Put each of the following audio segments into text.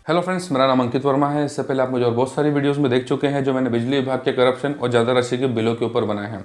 Hello friends, मेरा नाम अंकित वर्मा है। इससे पहले आप मुझे और बहुत सारी वीडियोस में देख चुके हैं जो मैंने बिजली विभाग के करप्शन और ज़्यादा राशि के बिलों के ऊपर बनाए हैं।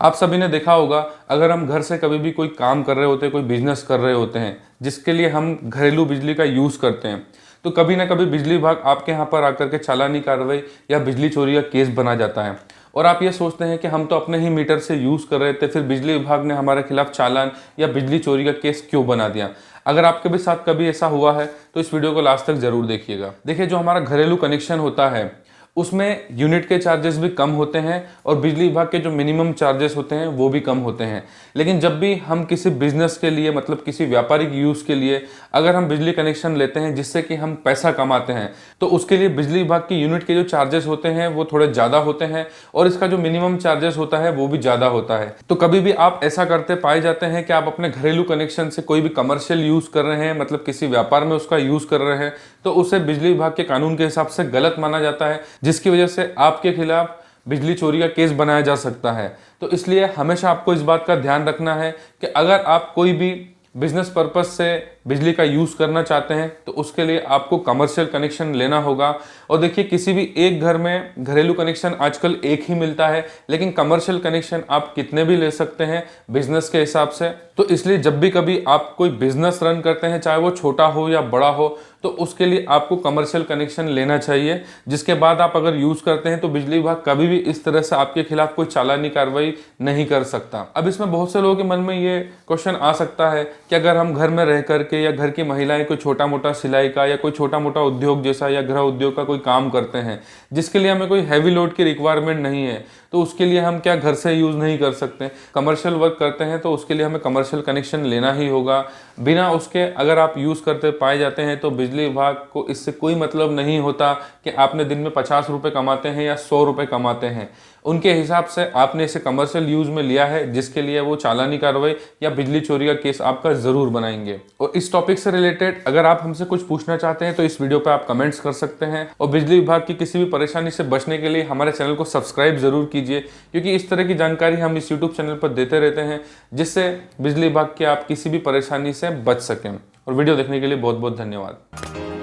आप सभी ने देखा होगा, अगर हम घर से कभी भी कोई काम कर रहे होते हैं, कोई बिजनेस कर रहे होते हैं जिसके लिए हम घरेलू बिजली का यूज़ करते हैं, तो कभी ना कभी बिजली विभाग आपके यहाँ पर आकर के चालानी कार्रवाई या बिजली चोरी का केस बना जाता है। और आप ये सोचते हैं कि हम तो अपने ही मीटर से यूज़ कर रहे थे, फिर बिजली विभाग ने हमारे खिलाफ चालान या बिजली चोरी का केस क्यों बना दिया। अगर आपके भी साथ कभी ऐसा हुआ है तो इस वीडियो को लास्ट तक जरूर देखिएगा। देखिए, जो हमारा घरेलू कनेक्शन होता है उसमें यूनिट के चार्जेस भी कम होते हैं और बिजली विभाग के जो मिनिमम चार्जेस होते हैं वो भी कम होते हैं। लेकिन जब भी हम किसी बिजनेस के लिए, मतलब किसी व्यापारिक यूज़ के लिए अगर हम बिजली कनेक्शन लेते हैं जिससे कि हम पैसा कमाते हैं, तो उसके लिए बिजली विभाग की यूनिट के जो चार्जेस होते हैं वो थोड़े ज़्यादा होते हैं और इसका जो मिनिमम चार्जेस होता है वो भी ज़्यादा होता है। तो कभी भी आप ऐसा करते पाए जाते हैं कि आप अपने घरेलू कनेक्शन से कोई भी कमर्शियल यूज़ कर रहे हैं, मतलब किसी व्यापार में उसका यूज़ कर रहे हैं, तो उसे बिजली विभाग के कानून के हिसाब से गलत माना जाता है, जिसकी वजह से आपके खिलाफ बिजली चोरी का केस बनाया जा सकता है। तो इसलिए हमेशा आपको इस बात का ध्यान रखना है कि अगर आप कोई भी बिजनेस पर्पस से बिजली का यूज़ करना चाहते हैं तो उसके लिए आपको कमर्शियल कनेक्शन लेना होगा। और देखिए, किसी भी एक घर में घरेलू कनेक्शन आजकल एक ही मिलता है, लेकिन कमर्शियल कनेक्शन आप कितने भी ले सकते हैं बिजनेस के हिसाब से। तो इसलिए जब भी कभी आप कोई बिजनेस रन करते हैं, चाहे वो छोटा हो या बड़ा हो, तो उसके लिए आपको कमर्शियल कनेक्शन लेना चाहिए, जिसके बाद आप अगर यूज़ करते हैं तो बिजली विभाग कभी भी इस तरह से आपके खिलाफ कोई चालानी कार्रवाई नहीं कर सकता। अब इसमें बहुत से लोगों के मन में ये क्वेश्चन आ सकता है कि अगर हम घर में रह करके या घर की महिलाएं कोई छोटा मोटा सिलाई का या कोई छोटा मोटा उद्योग जैसा या गृह उद्योग का कोई काम करते हैं जिसके लिए हमें कोई हैवी लोड की रिक्वायरमेंट नहीं है, तो उसके लिए हम क्या घर से यूज़ नहीं कर सकते। कमर्शियल वर्क करते हैं तो उसके लिए हमें कमर्शियल कनेक्शन लेना ही होगा। बिना उसके अगर आप यूज़ करते पाए जाते हैं तो बिजली विभाग को इससे कोई मतलब नहीं होता कि आपने दिन में 50 रुपये कमाते हैं या 100 रुपये कमाते हैं। उनके हिसाब से आपने इसे कमर्शियल यूज़ में लिया है, जिसके लिए वो चालानी कार्रवाई या बिजली चोरी का केस आपका ज़रूर बनाएंगे। और इस टॉपिक से रिलेटेड अगर आप हमसे कुछ पूछना चाहते हैं तो इस वीडियो पर आप कमेंट्स कर सकते हैं। और बिजली विभाग की किसी भी परेशानी से बचने के लिए हमारे चैनल को सब्सक्राइब जरूर कीजिए, क्योंकि इस तरह की जानकारी हम इस यूट्यूब चैनल पर देते रहते हैं जिससे बिजली विभाग की आप किसी भी परेशानी से बच सकें। और वीडियो देखने के लिए बहुत बहुत धन्यवाद।